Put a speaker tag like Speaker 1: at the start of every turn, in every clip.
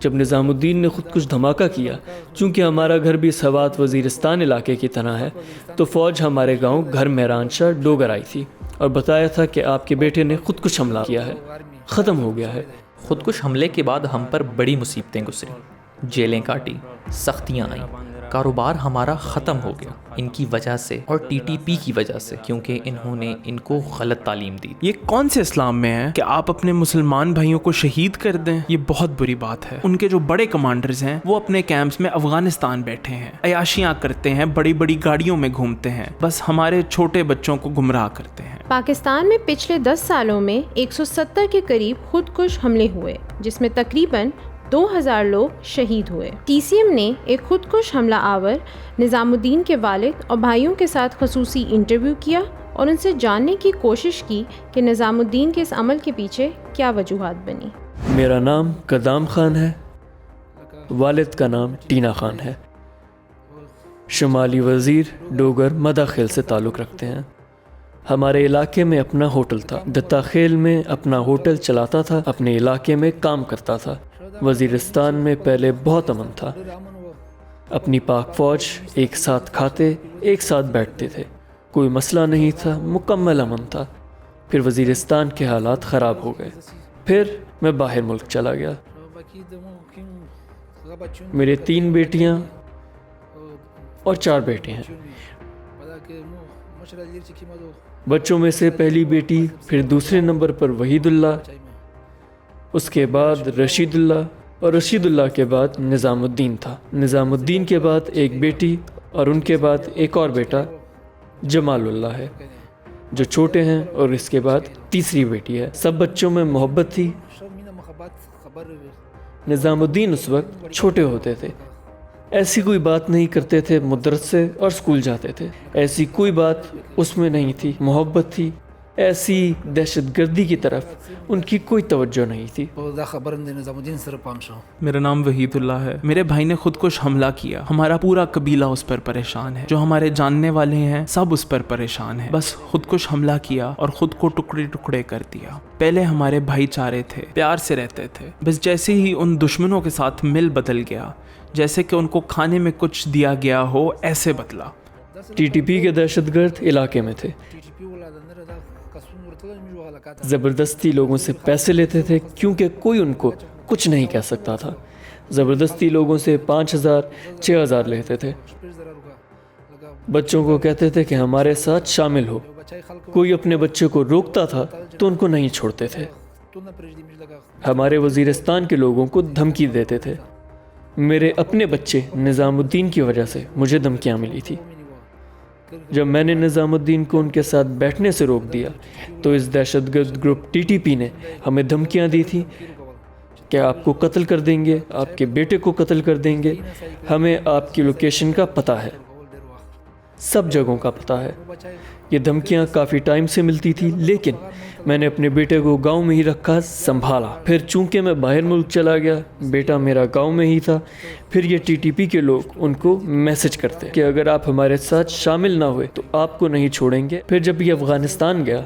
Speaker 1: جب نظام الدین نے خود کش دھماکہ کیا، چونکہ ہمارا گھر بھی سوات وزیرستان علاقے کی طرح ہے، تو فوج ہمارے گاؤں گھر میران شاہ ڈوگر آئی تھی اور بتایا تھا کہ آپ کے بیٹے نے خود کش حملہ کیا ہے، ختم ہو گیا ہے۔
Speaker 2: خودکش حملے کے بعد ہم پر بڑی مصیبتیں گزری، جیلیں کاٹی، سختیاں آئیں، کاروبار ہمارا ختم ہو گیا ان کی وجہ سے اور ٹی ٹی پی کی وجہ سے، کیونکہ انہوں نے ان کو غلط تعلیم دی۔
Speaker 3: یہ کون سے اسلام میں ہے کہ آپ اپنے مسلمان بھائیوں کو شہید کر دیں؟ یہ بہت بری بات ہے۔ ان کے جو بڑے کمانڈرز ہیں وہ اپنے کیمپس میں افغانستان بیٹھے ہیں، عیاشیاں کرتے ہیں، بڑی بڑی گاڑیوں میں گھومتے ہیں، بس ہمارے چھوٹے بچوں کو گمراہ کرتے ہیں۔
Speaker 4: پاکستان میں پچھلے 10 سالوں میں 170 کے قریب خودکش حملے ہوئے، جس میں تقریباً 2000 لوگ شہید ہوئے۔ ٹی سی ایم نے ایک خودکش حملہ آور نظام الدین کے والد اور بھائیوں کے ساتھ خصوصی انٹرویو کیا اور ان سے جاننے کی کوشش کی کہ نظام الدین کے اس عمل کے پیچھے کیا وجوہات بنی۔
Speaker 1: میرا نام قدام خان ہے، والد کا نام ٹینا خان ہے، شمالی وزیر ڈوگر مداخیل سے تعلق رکھتے ہیں۔ ہمارے علاقے میں اپنا ہوٹل تھا، دتا خیل میں اپنا ہوٹل چلاتا تھا، اپنے علاقے میں کام کرتا تھا۔ وزیرستان میں پہلے بہت امن تھا، اپنی پاک فوج ایک ساتھ کھاتے، ایک ساتھ بیٹھتے تھے، کوئی مسئلہ نہیں تھا، مکمل امن تھا۔ پھر وزیرستان کے حالات خراب ہو گئے، پھر میں باہر ملک چلا گیا۔ میرے 3 بیٹیاں اور 4 بیٹے ہیں۔ بچوں میں سے پہلی بیٹی، پھر دوسرے نمبر پر وحید اللہ، اس کے بعد رشید اللہ، اور رشید اللہ کے بعد نظام الدین تھا۔ نظام الدین کے بعد ایک بیٹی اور ان کے بعد ایک اور بیٹا جمال اللہ ہے جو چھوٹے ہیں، اور اس کے بعد تیسری بیٹی ہے۔ سب بچوں میں محبت تھی۔ نظام الدین اس وقت چھوٹے ہوتے تھے، ایسی کوئی بات نہیں کرتے تھے، مدرسے اور اسکول جاتے تھے، ایسی کوئی بات اس میں نہیں تھی، محبت تھی۔ ایسی دہشت گردی کی طرف ان کی کوئی توجہ نہیں تھی۔
Speaker 3: میرا نام وحید اللہ ہے۔ میرے بھائی نے خودکش حملہ کیا، ہمارا پورا قبیلہ اس پر پریشان ہے، جو ہمارے جاننے والے ہیں سب اس پر پریشان ہیں۔ بس خودکش حملہ کیا اور خود کو ٹکڑے ٹکڑے کر دیا۔ پہلے ہمارے بھائی چارے تھے، پیار سے رہتے تھے، بس جیسے ہی ان دشمنوں کے ساتھ مل بدل گیا، جیسے کہ ان کو کھانے میں کچھ دیا گیا ہو، ایسے بدلا۔
Speaker 1: ٹی ٹی پی کے دہشت گرد علاقے میں تھے، زبردستی لوگوں سے پیسے لیتے تھے کیونکہ کوئی ان کو کچھ نہیں کہہ سکتا تھا۔ زبردستی لوگوں سے 5000 6000 لیتے تھے۔ بچوں کو کہتے تھے کہ ہمارے ساتھ شامل ہو، کوئی اپنے بچے کو روکتا تھا تو ان کو نہیں چھوڑتے تھے۔ ہمارے وزیرستان کے لوگوں کو دھمکی دیتے تھے۔ میرے اپنے بچے نظام الدین کی وجہ سے مجھے دھمکیاں ملی تھی۔ جب میں نے نظام الدین کو ان کے ساتھ بیٹھنے سے روک دیا تو اس دہشت گرد گروپ ٹی ٹی پی نے ہمیں دھمکیاں دی تھی کہ آپ کو قتل کر دیں گے، آپ کے بیٹے کو قتل کر دیں گے، ہمیں آپ کی لوکیشن کا پتہ ہے، سب جگہوں کا پتہ ہے۔ یہ دھمکیاں کافی ٹائم سے ملتی تھی، لیکن میں نے اپنے بیٹے کو گاؤں میں ہی رکھا، سنبھالا۔ پھر چونکہ میں باہر ملک چلا گیا، بیٹا میرا گاؤں میں ہی تھا، پھر یہ ٹی ٹی پی کے لوگ ان کو میسج کرتے کہ اگر آپ ہمارے ساتھ شامل نہ ہوئے تو آپ کو نہیں چھوڑیں گے۔ پھر جب یہ افغانستان گیا،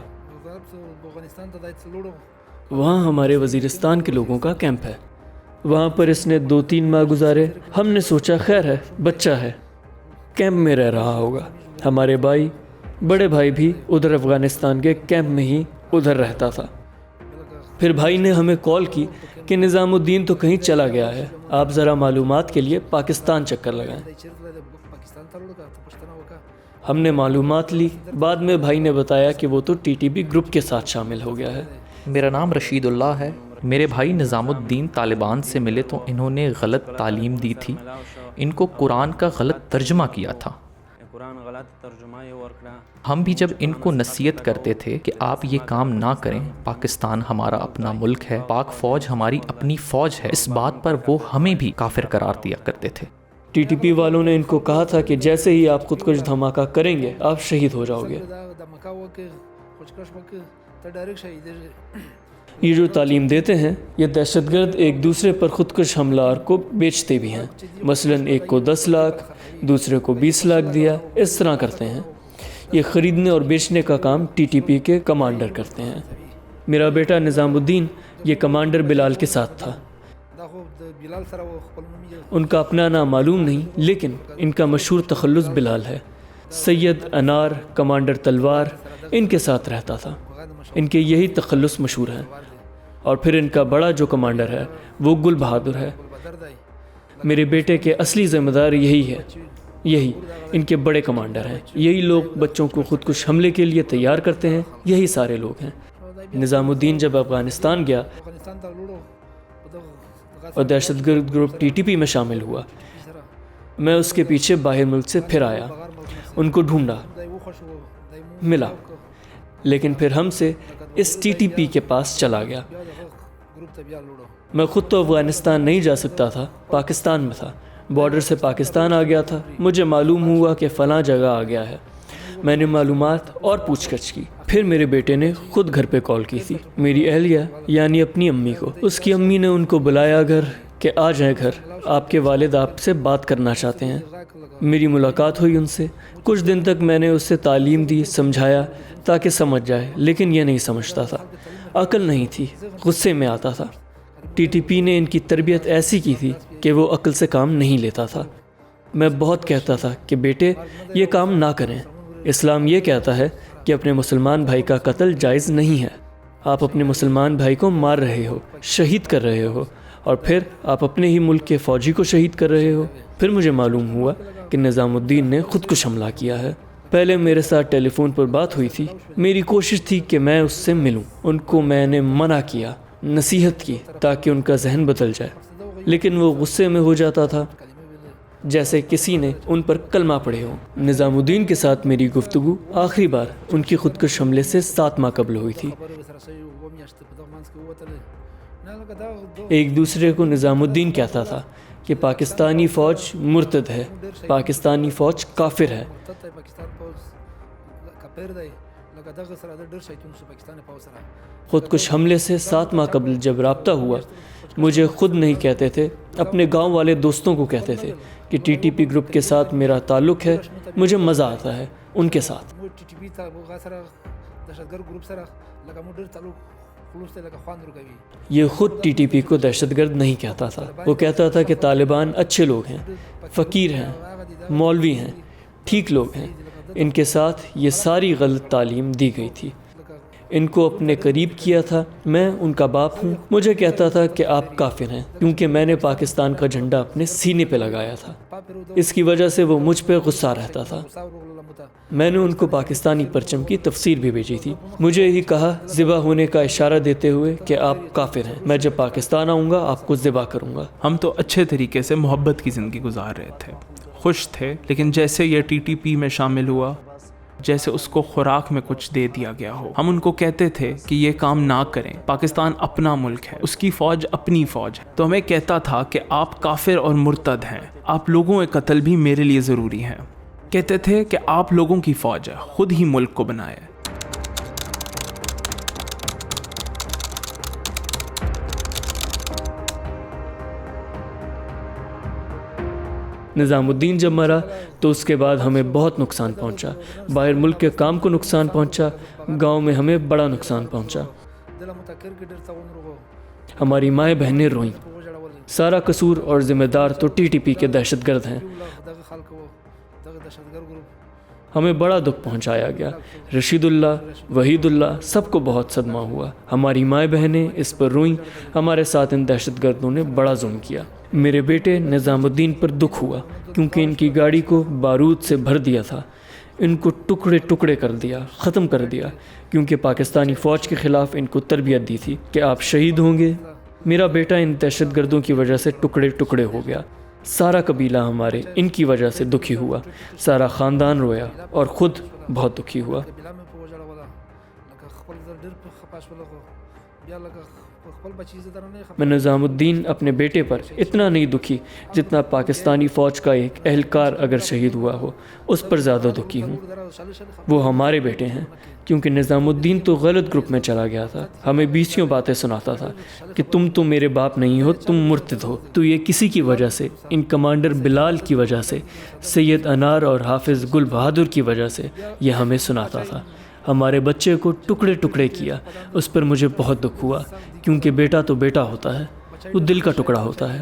Speaker 1: وہاں ہمارے وزیرستان کے لوگوں کا کیمپ ہے، وہاں پر اس نے 2-3 ماہ گزارے۔ ہم نے سوچا خیر ہے، بچہ ہے، کیمپ میں رہ رہا ہوگا۔ ہمارے بھائی، بڑے بھائی بھی ادھر افغانستان کے کیمپ میں ہی ادھر رہتا تھا۔ پھر بھائی نے ہمیں کال کی کہ نظام الدین تو کہیں چلا گیا ہے، آپ ذرا معلومات کے لیے پاکستان چکر لگائیں۔ ہم نے معلومات لی، بعد میں بھائی نے بتایا کہ وہ تو ٹی ٹی پی گروپ کے ساتھ شامل ہو گیا ہے۔
Speaker 2: میرا نام رشید اللہ ہے۔ میرے بھائی نظام الدین طالبان سے ملے تو انہوں نے غلط تعلیم دی تھی، ان کو قرآن کا غلط ترجمہ کیا تھا۔ ہم بھی جب ان کو نصیحت کرتے تھے کہ آپ یہ کام نہ کریں، پاکستان ہمارا اپنا ملک ہے، پاک فوج ہماری اپنی فوج ہے، اس بات پر وہ ہمیں بھی کافر قرار دیا کرتے تھے۔
Speaker 1: ٹی ٹی پی والوں نے ان کو کہا تھا کہ جیسے ہی آپ خودکش دھماکہ کریں گے آپ شہید ہو جاؤ گے۔ یہ جو تعلیم دیتے ہیں، یہ دہشت گرد ایک دوسرے پر خودکش حملہ آور کو بیچتے بھی ہیں، مثلا ایک کو 10 لاکھ، دوسرے کو 20 لاکھ دیا، اس طرح کرتے ہیں۔ یہ خریدنے اور بیچنے کا کام ٹی ٹی پی کے کمانڈر کرتے ہیں۔ میرا بیٹا نظام الدین یہ کمانڈر بلال کے ساتھ تھا۔ ان کا اپنا نام معلوم نہیں، لیکن ان کا مشہور تخلص بلال ہے۔ سید انار، کمانڈر تلوار ان کے ساتھ رہتا تھا، ان کے یہی تخلص مشہور ہیں۔ اور پھر ان کا بڑا جو کمانڈر ہے وہ گل بہادر ہے۔ میرے بیٹے کے اصلی ذمہ دار یہی ان کے بڑے کمانڈر ہیں۔ یہی لوگ بچوں کو خودکش حملے کے لیے تیار کرتے ہیں، یہی سارے لوگ ہیں۔ نظام الدین جب افغانستان گیا اور دہشت گرد گروپ TTP میں شامل ہوا، میں اس کے پیچھے باہر ملک سے پھر آیا، ان کو ڈھونڈا، ملا، لیکن پھر ہم سے اس TTP کے پاس چلا گیا۔ میں خود تو افغانستان نہیں جا سکتا تھا، پاکستان میں تھا، بارڈر سے پاکستان آ گیا تھا۔ مجھے معلوم ہوا کہ فلاں جگہ آ گیا ہے، میں نے معلومات اور پوچھ گچھ کی۔ پھر میرے بیٹے نے خود گھر پہ کال کی تھی، میری اہلیہ یعنی اپنی امی کو۔ اس کی امی نے ان کو بلایا گھر کہ آ جائیں گھر، آپ کے والد آپ سے بات کرنا چاہتے ہیں۔ میری ملاقات ہوئی ان سے، کچھ دن تک میں نے اسے تعلیم دی، سمجھایا تاکہ سمجھ جائے، لیکن یہ نہیں سمجھتا تھا، عقل نہیں تھی، غصے میں آتا تھا۔ TTP نے ان کی تربیت ایسی کی تھی کہ وہ عقل سے کام نہیں لیتا تھا۔ میں بہت کہتا تھا کہ بیٹے یہ کام نہ کریں، اسلام یہ کہتا ہے کہ اپنے مسلمان بھائی کا قتل جائز نہیں ہے، آپ اپنے مسلمان بھائی کو مار رہے ہو، شہید کر رہے ہو، اور پھر آپ اپنے ہی ملک کے فوجی کو شہید کر رہے ہو۔ پھر مجھے معلوم ہوا کہ نظام الدین نے خودکش حملہ کیا ہے۔ پہلے میرے ساتھ ٹیلی فون پر بات ہوئی تھی، میری کوشش تھی کہ میں اس سے ملوں، ان کو میں نے منع کیا، نصیحت کی تاکہ ان کا ذہن بدل جائے، لیکن وہ غصے میں ہو جاتا تھا جیسے کسی نے ان پر کلمہ پڑھے ہوں۔ نظام الدین کے ساتھ میری گفتگو آخری بار ان کی خودکش حملے سے 7 ماہ قبل ہوئی تھی۔ ایک دوسرے کو نظام الدین کہتا تھا کہ پاکستانی فوج مرتد ہے، پاکستانی فوج کافر ہے۔ خودکش حملے سے 7 ماہ قبل جب رابطہ ہوا، مجھے خود نہیں کہتے تھے، اپنے گاؤں والے دوستوں کو کہتے تھے کہ TTP گروپ کے ساتھ میرا تعلق ہے، مجھے مزہ آتا ہے ان کے ساتھ۔ یہ خود TTP کو دہشت گرد نہیں کہتا تھا، وہ کہتا تھا کہ طالبان اچھے لوگ ہیں، فقیر ہیں، مولوی ہیں، ٹھیک لوگ ہیں۔ ان کے ساتھ یہ ساری غلط تعلیم دی گئی تھی، ان کو اپنے قریب کیا تھا۔ میں ان کا باپ ہوں، مجھے کہتا تھا کہ آپ کافر ہیں کیونکہ میں نے پاکستان کا جھنڈا اپنے سینے پہ لگایا تھا، اس کی وجہ سے وہ مجھ پہ غصہ رہتا تھا۔ میں نے ان کو پاکستانی پرچم کی تفسیر بھی بھیجی تھی، مجھے ہی کہا ذبح ہونے کا اشارہ دیتے ہوئے کہ آپ کافر ہیں، میں جب پاکستان آؤں گا آپ کو ذبح کروں گا۔
Speaker 3: ہم تو اچھے طریقے سے محبت کی زندگی گزار رہے تھے، خوش تھے، لیکن جیسے یہ TTP میں شامل ہوا، جیسے اس کو خوراک میں کچھ دے دیا گیا ہو۔ ہم ان کو کہتے تھے کہ یہ کام نہ کریں، پاکستان اپنا ملک ہے، اس کی فوج اپنی فوج ہے، تو ہمیں کہتا تھا کہ آپ کافر اور مرتد ہیں، آپ لوگوں کے قتل بھی میرے لیے ضروری ہے۔ کہتے تھے کہ آپ لوگوں کی فوج ہے، خود ہی ملک کو بنائے۔
Speaker 1: نظام الدین جب مرا تو اس کے بعد ہمیں بہت نقصان پہنچا، باہر ملک کے کام کو نقصان پہنچا، گاؤں میں ہمیں بڑا نقصان پہنچا، ہماری مائیں بہنیں روئیں۔ سارا قصور اور ذمہ دار تو TTP کے دہشت گرد ہیں، ہمیں بڑا دکھ پہنچایا گیا۔ رشید اللہ، وحید اللہ، سب کو بہت صدمہ ہوا، ہماری مائیں بہنیں اس پر روئیں، ہمارے ساتھ ان دہشت گردوں نے بڑا ظلم کیا۔ میرے بیٹے نظام الدین پر دکھ ہوا کیونکہ ان کی گاڑی کو بارود سے بھر دیا تھا، ان کو ٹکڑے ٹکڑے کر دیا، ختم کر دیا، کیونکہ پاکستانی فوج کے خلاف ان کو تربیت دی تھی کہ آپ شہید ہوں گے۔ میرا بیٹا ان دہشت گردوں کی وجہ سے ٹکڑے ٹکڑے ہو گیا، سارا قبیلہ ہمارے ان کی وجہ سے دکھی ہوا، سارا خاندان رویا اور خود بہت دکھی ہوا۔ میں نظام الدین اپنے بیٹے پر اتنا نہیں دکھی جتنا پاکستانی فوج کا ایک اہلکار اگر شہید ہوا ہو اس پر زیادہ دکھی ہوں۔ وہ ہمارے بیٹے ہیں، کیونکہ نظام الدین تو غلط گروپ میں چلا گیا تھا، ہمیں 20 باتیں سناتا تھا کہ تم تو میرے باپ نہیں ہو، تم مرتد ہو۔ تو یہ کسی کی وجہ سے، ان کمانڈر بلال کی وجہ سے، سید انار اور حافظ گل بہادر کی وجہ سے یہ ہمیں سناتا تھا۔ ہمارے بچے کو ٹکڑے ٹکڑے کیا، اس پر مجھے بہت دکھ ہوا، کیونکہ بیٹا تو بیٹا ہوتا ہے، وہ دل کا ٹکڑا ہوتا ہے۔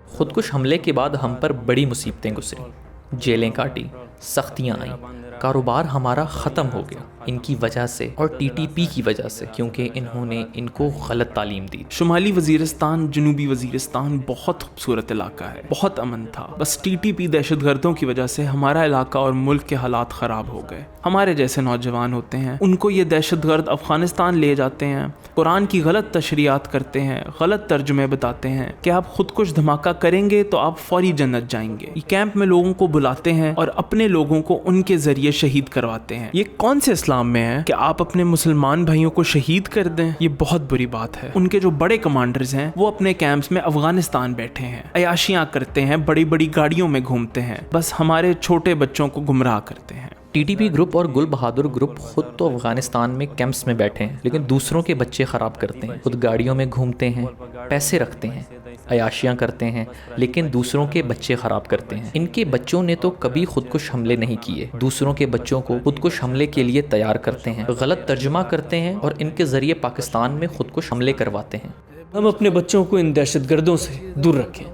Speaker 2: خودکش حملے کے بعد ہم پر بڑی مصیبتیں گزری، جیلیں کاٹی، سختیاں آئیں، کاروبار ہمارا ختم ہو گیا ان کی وجہ سے اور ٹی ٹی پی کی وجہ سے، کیونکہ انہوں نے ان کو غلط تعلیم دی۔
Speaker 3: شمالی وزیرستان، جنوبی وزیرستان بہت خوبصورت علاقہ ہے، بہت امن تھا، بس ٹی ٹی پی دہشت گردوں کی وجہ سے ہمارا علاقہ اور ملک کے حالات خراب ہو گئے۔ ہمارے جیسے نوجوان ہوتے ہیں، ان کو یہ دہشت گرد افغانستان لے جاتے ہیں، قرآن کی غلط تشریحات کرتے ہیں، غلط ترجمے بتاتے ہیں کہ آپ خودکش دھماکہ کریں گے تو آپ فوری جنت جائیں گے۔ یہ کیمپ میں لوگوں کو بلاتے ہیں اور اپنے لوگوں کو ان کے ذریعے شہید کرواتے ہیں۔ یہ کون سے اسلام میں ہے کہ آپ اپنے مسلمان بھائیوں کو شہید کر دیں؟ یہ بہت بری بات ہے۔ ان کے جو بڑے کمانڈرز ہیں وہ اپنے کیمپس میں افغانستان بیٹھے ہیں، عیاشیاں کرتے ہیں، بڑی بڑی گاڑیوں میں گھومتے ہیں، بس ہمارے چھوٹے بچوں کو گمراہ کرتے ہیں۔
Speaker 2: ٹی ٹی پی گروپ اور گل بہادر گروپ خود تو افغانستان میں کیمپس میں بیٹھے ہیں، لیکن دوسروں کے بچے خراب کرتے ہیں، خود گاڑیوں میں گھومتے ہیں، پیسے رکھتے ہیں، عیاشیاں کرتے ہیں، لیکن دوسروں کے بچے خراب کرتے ہیں۔ ان کے بچوں نے تو کبھی خودکش حملے نہیں کیے، دوسروں کے بچوں کو خودکش حملے کے لیے تیار کرتے ہیں، غلط ترجمہ کرتے ہیں اور ان کے ذریعے پاکستان میں خودکش حملے کرواتے ہیں۔
Speaker 1: ہم اپنے بچوں کو ان دہشت گردوں سے دور رکھیں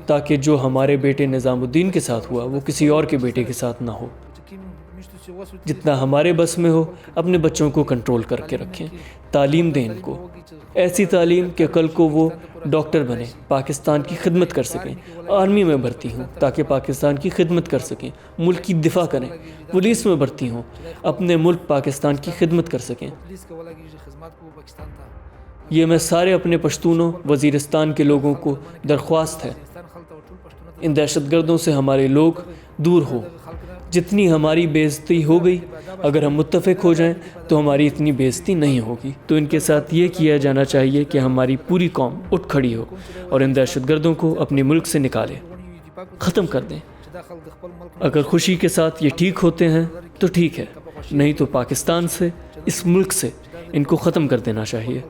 Speaker 1: تاکہ جو ہمارے بیٹے نظام الدین کے ساتھ ہوا وہ کسی اور کے بیٹے کے ساتھ نہ ہو۔ جتنا ہمارے بس میں ہو اپنے بچوں کو کنٹرول کر کے رکھیں، تعلیم دیں ان کو، ایسی تعلیم کہ کل کو وہ ڈاکٹر بنیں، پاکستان کی خدمت کر سکیں، آرمی میں بھرتی ہوں تاکہ پاکستان کی خدمت کر سکیں، ملک کی دفاع کریں، پولیس میں بھرتی ہوں اپنے ملک پاکستان کی خدمت کر سکیں۔ یہ میں سارے اپنے پشتونوں وزیرستان کے لوگوں کو درخواست ہے، ان دہشت گردوں سے ہمارے لوگ دور ہو۔ جتنی ہماری بے عزتی ہو گئی، اگر ہم متفق ہو جائیں تو ہماری اتنی بے عزتی نہیں ہوگی۔ تو ان کے ساتھ یہ کیا جانا چاہیے کہ ہماری پوری قوم اٹھ کھڑی ہو اور ان دہشت گردوں کو اپنے ملک سے نکالے، ختم کر دیں۔ اگر خوشی کے ساتھ یہ ٹھیک ہوتے ہیں تو ٹھیک ہے، نہیں تو پاکستان سے، اس ملک سے ان کو ختم کر دینا چاہیے۔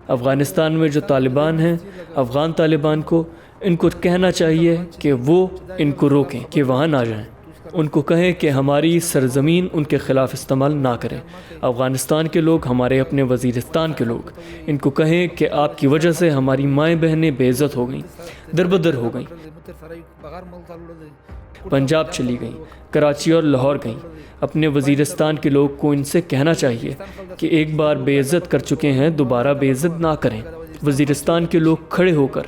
Speaker 1: افغانستان میں جو طالبان ہیں، افغان طالبان کو ان کو کہنا چاہیے کہ وہ ان کو روکیں کہ وہاں نہ جائیں، ان کو کہیں کہ ہماری سرزمین ان کے خلاف استعمال نہ کریں۔ افغانستان کے لوگ، ہمارے اپنے وزیرستان کے لوگ، ان کو کہیں کہ آپ کی وجہ سے ہماری مائیں بہنیں بے عزت ہو گئیں، دربدر ہو گئیں، پنجاب چلی گئیں، کراچی اور لاہور گئیں۔ اپنے وزیرستان کے لوگ کو ان سے کہنا چاہیے کہ ایک بار بے عزت کر چکے ہیں، دوبارہ بے عزت نہ کریں۔ وزیرستان کے لوگ کھڑے ہو کر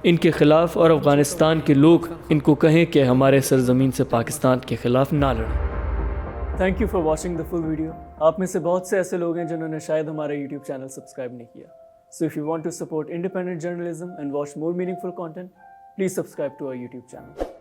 Speaker 1: ان کے خلاف، اور افغانستان کے لوگ ان کو کہیں کہ ہمارے سرزمین سے پاکستان کے خلاف نہ لڑیں۔ Thank you for watching the full video. آپ میں سے بہت سے ایسے لوگ ہیں جنہوں نے شاید ہمارا یوٹیوب چینل سبسکرائب نہیں کیا۔ So if you want to support independent journalism and watch more meaningful content, please subscribe to our YouTube channel.